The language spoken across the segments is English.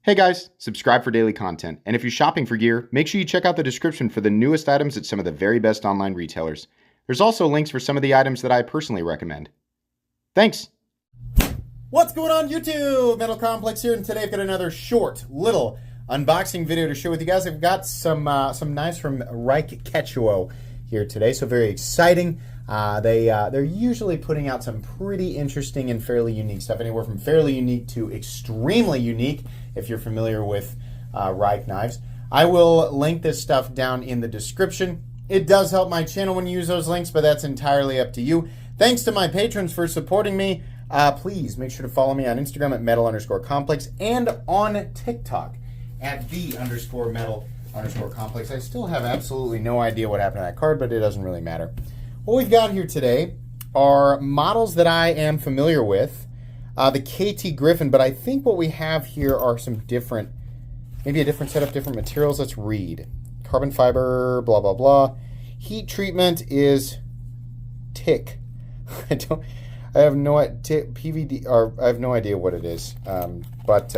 Hey guys, subscribe for daily content. And if you're shopping for gear, make sure you check out the description for the newest items at some of the very best online retailers. There's also links for some of the items that I personally recommend. Thanks! What's going on YouTube? Metal Complex here, and today I've got another short little unboxing video to share with you guys. I've got some knives from Ketuo here today, so very exciting. They're usually putting out some pretty interesting and fairly unique stuff, anywhere from fairly unique to extremely unique, if you're familiar with Reich knives. I will link this stuff down in the description. It does help my channel when you use those links, but that's entirely up to you. Thanks to my patrons for supporting me. Please make sure to follow me on Instagram at metal_complex and on TikTok at _metal_complex. I still have absolutely no idea what happened to that card, but it doesn't really matter. What we've got here today are models that I am familiar with, the KT Griffin, but I think what we have here are some different, maybe a different setup, different materials. Let's read. Carbon fiber, blah, blah, blah. Heat treatment is TIC. I have no idea, PVD, or I have no idea what it is. But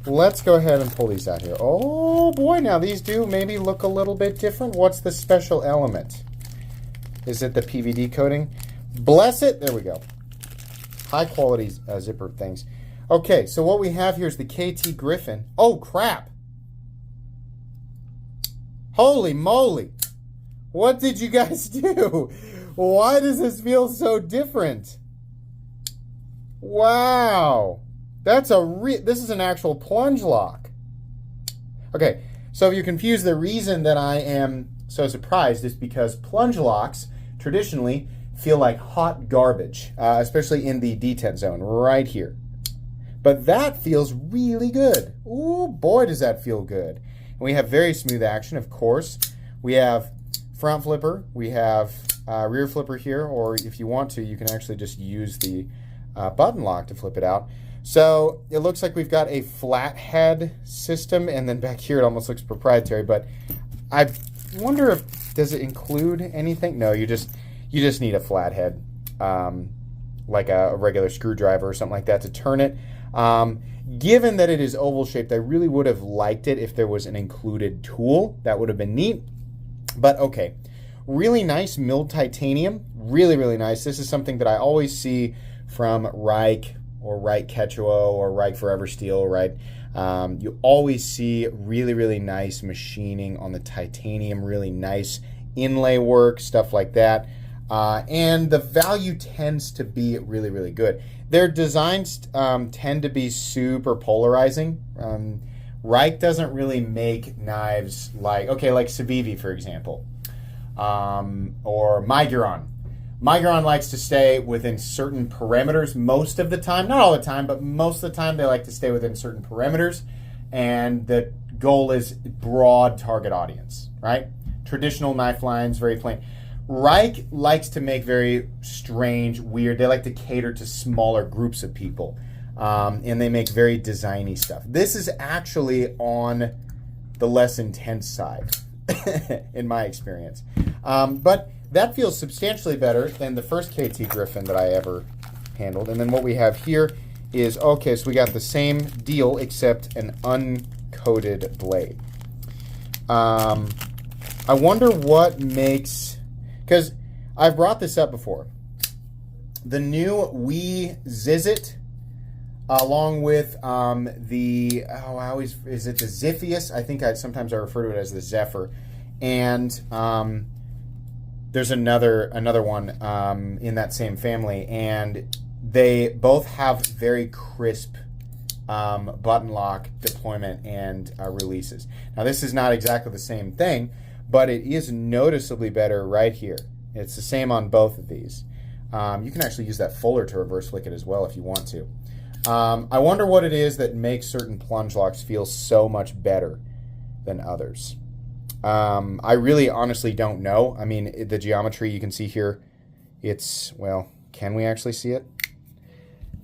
let's go ahead and pull these out here. Oh boy, now these do maybe look a little bit different. What's the special element? Is it the PVD coating? Bless it. There we go. High quality zipper things. Okay, so what we have here is the KT Griffin. Oh, crap. Holy moly. What did you guys do? Why does this feel so different? Wow. This is an actual plunge lock. Okay, so if you're confused, the reason that I am so surprised is because plunge locks traditionally feel like hot garbage, especially in the detent zone right here. But that feels really good. Ooh, boy, does that feel good. And we have very smooth action, of course. We have front flipper. We have rear flipper here, or if you want to, you can actually just use the button lock to flip it out. So it looks like we've got a flat head system, and then back here it almost looks proprietary, but I wonder if, does it include anything? No, you just need a flat head, like a regular screwdriver or something like that to turn it. Given that it is oval shaped, I really would have liked it if there was an included tool. That would have been neat, but okay. Really nice milled titanium, really, really nice. This is something that I always see from Reich or Reich Ketuo or Reich Forever Steel, right? You always see really, really nice machining on the titanium, really nice inlay work, stuff like that. And the value tends to be really, really good. Their designs tend to be super polarizing. Reich doesn't really make knives like Civivi, for example, or Miguron. Miguron likes to stay within certain parameters most of the time. Not all the time, but most of the time they like to stay within certain parameters. And the goal is broad target audience, right? Traditional knife lines, very plain. Reich likes to make very strange, weird, they like to cater to smaller groups of people. And they make very designy stuff. This is actually on the less intense side, in my experience. But that feels substantially better than the first KT Griffin that I ever handled. And then what we have here is, okay, so we got the same deal except an uncoated blade. I wonder what makes, because I've brought this up before. The new Zizit, along with is it the Ziphius? I think sometimes I refer to it as the Zephyr. And there's another one in that same family, and they both have very crisp button lock deployment and releases. Now this is not exactly the same thing, but it is noticeably better right here. It's the same on both of these. You can actually use that fuller to reverse flick it as well if you want to. I wonder what it is that makes certain plunge locks feel so much better than others. I really honestly don't know. I mean, the geometry you can see here, it's, well, can we actually see it?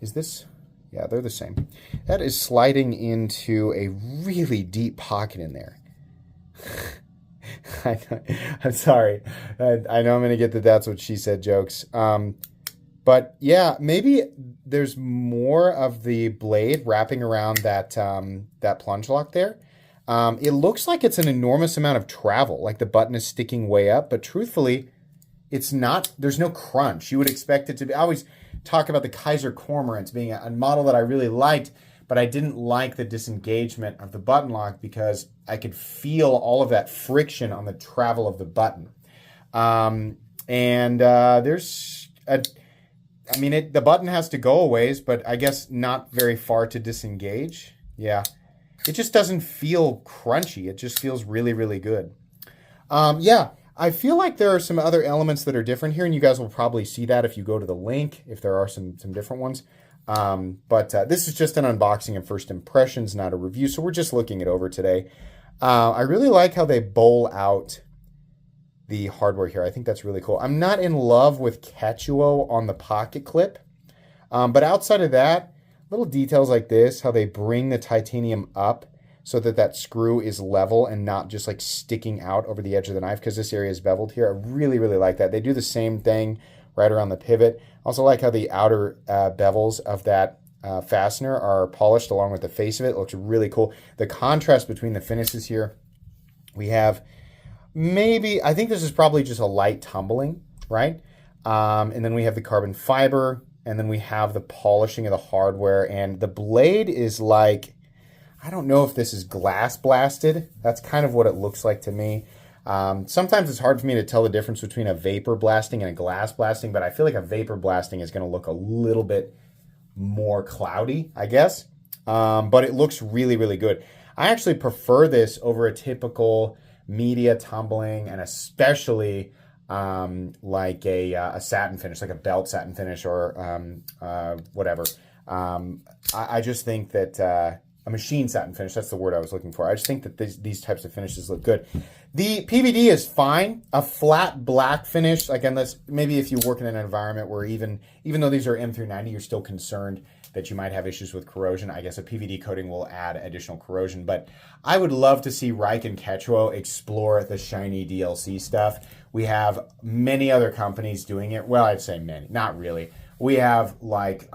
Is this? Yeah, they're the same. That is sliding into a really deep pocket in there. I'm sorry. I know I'm going to get the that's what she said jokes. But yeah, maybe there's more of the blade wrapping around that that plunge lock there. It looks like it's an enormous amount of travel, like the button is sticking way up, but truthfully, it's not. There's no crunch. You would expect it to be. I always talk about the Kaiser Cormorants being a model that I really liked, but I didn't like the disengagement of the button lock because I could feel all of that friction on the travel of the button. There's a, I mean, the button has to go a ways, but I guess not very far to disengage. Yeah, it just doesn't feel crunchy. It just feels really, really good. Yeah. I feel like there are some other elements that are different here, and you guys will probably see that if you go to the link, if there are some different ones. This is just an unboxing and first impressions, not a review, so we're just looking it over today. I really like how they bowl out the hardware here. I think that's really cool. I'm not in love with Ketuo on the pocket clip, but outside of that, little details like this, how they bring the titanium up so that that screw is level and not just like sticking out over the edge of the knife, because this area is beveled here. I really, really like that. They do the same thing right around the pivot. Also like how the outer bevels of that fastener are polished along with the face of it. It looks really cool. The contrast between the finishes here, we have maybe, I think this is probably just a light tumbling, right? And then we have the carbon fiber, and then we have the polishing of the hardware, and the blade is like, I don't know if this is glass blasted. That's kind of what it looks like to me. Sometimes it's hard for me to tell the difference between a vapor blasting and a glass blasting, but I feel like a vapor blasting is going to look a little bit more cloudy, I guess. But it looks really, really good. I actually prefer this over a typical media tumbling, and especially like a satin finish, like a belt satin finish or whatever. I just think that... a machine satin finish, that's the word I was looking for. I just think that these types of finishes look good. The PVD is fine. A flat black finish, like unless maybe if you work in an environment where even though these are M390, you're still concerned that you might have issues with corrosion. I guess a PVD coating will add additional corrosion. But I would love to see Reich and Ketuo explore the shiny DLC stuff. We have many other companies doing it. Well, I'd say many, not really. We have like...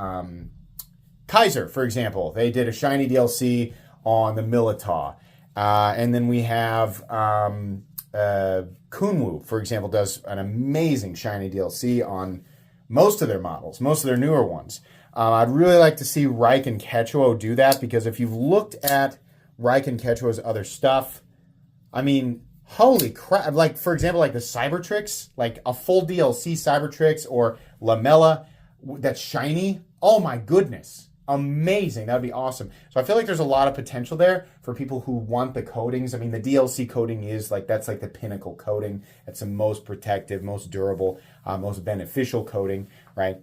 Kaiser, for example, they did a shiny DLC on the Militaw. And then we have Kunwu, for example, does an amazing shiny DLC on most of their models, most of their newer ones. I'd really like to see Reich and Ketuo do that, because if you've looked at Reich and Ketuo's other stuff, I mean, holy crap. Like, for example, like the Cybertrix, like a full DLC Cybertrix or Lamella that's shiny. Oh my goodness. Amazing. That would be awesome. So I feel like there's a lot of potential there for people who want the coatings. I mean, the DLC coating is like, that's like the pinnacle coating. It's the most protective, most durable, most beneficial coating, right?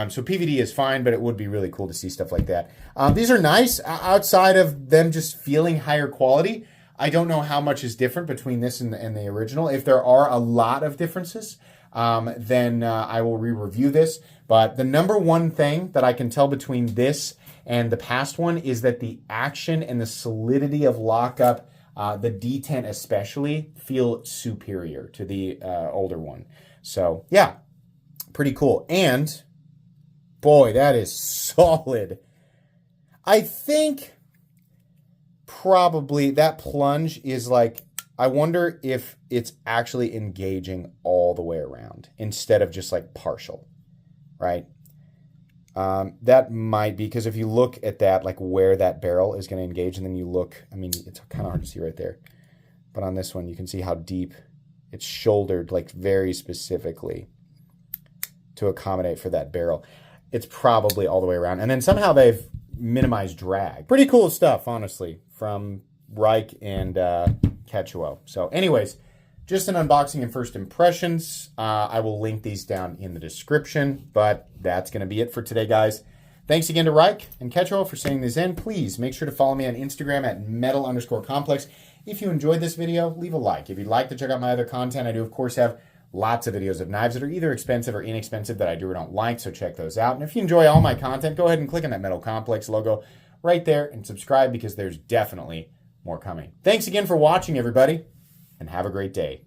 So PVD is fine, but it would be really cool to see stuff like that. These are nice outside of them just feeling higher quality. I don't know how much is different between this and the original. If there are a lot of differences, then I will re-review this. But the number one thing that I can tell between this and the past one is that the action and the solidity of lockup, the detent especially, feel superior to the older one. So yeah, pretty cool. And boy, that is solid. I think probably that plunge is like, I wonder if it's actually engaging all the way around instead of just like partial, right? That might be, because if you look at that, like where that barrel is going to engage, and then you look, I mean, it's kind of hard to see right there, but on this one, you can see how deep it's shouldered, like very specifically to accommodate for that barrel. It's probably all the way around. And then somehow they've minimized drag. Pretty cool stuff, honestly, from Reich and Ketuo. So anyways, just an unboxing and first impressions. I will link these down in the description, but that's going to be it for today, guys. Thanks again to Reich and Ketuo for sending these in. Please make sure to follow me on Instagram at metal_complex. If you enjoyed this video, leave a like. If you'd like to check out my other content, I do, of course, have lots of videos of knives that are either expensive or inexpensive that I do or don't like, so check those out. And if you enjoy all my content, go ahead and click on that Metal Complex logo right there and subscribe, because there's definitely more coming. Thanks again for watching, everybody, and have a great day.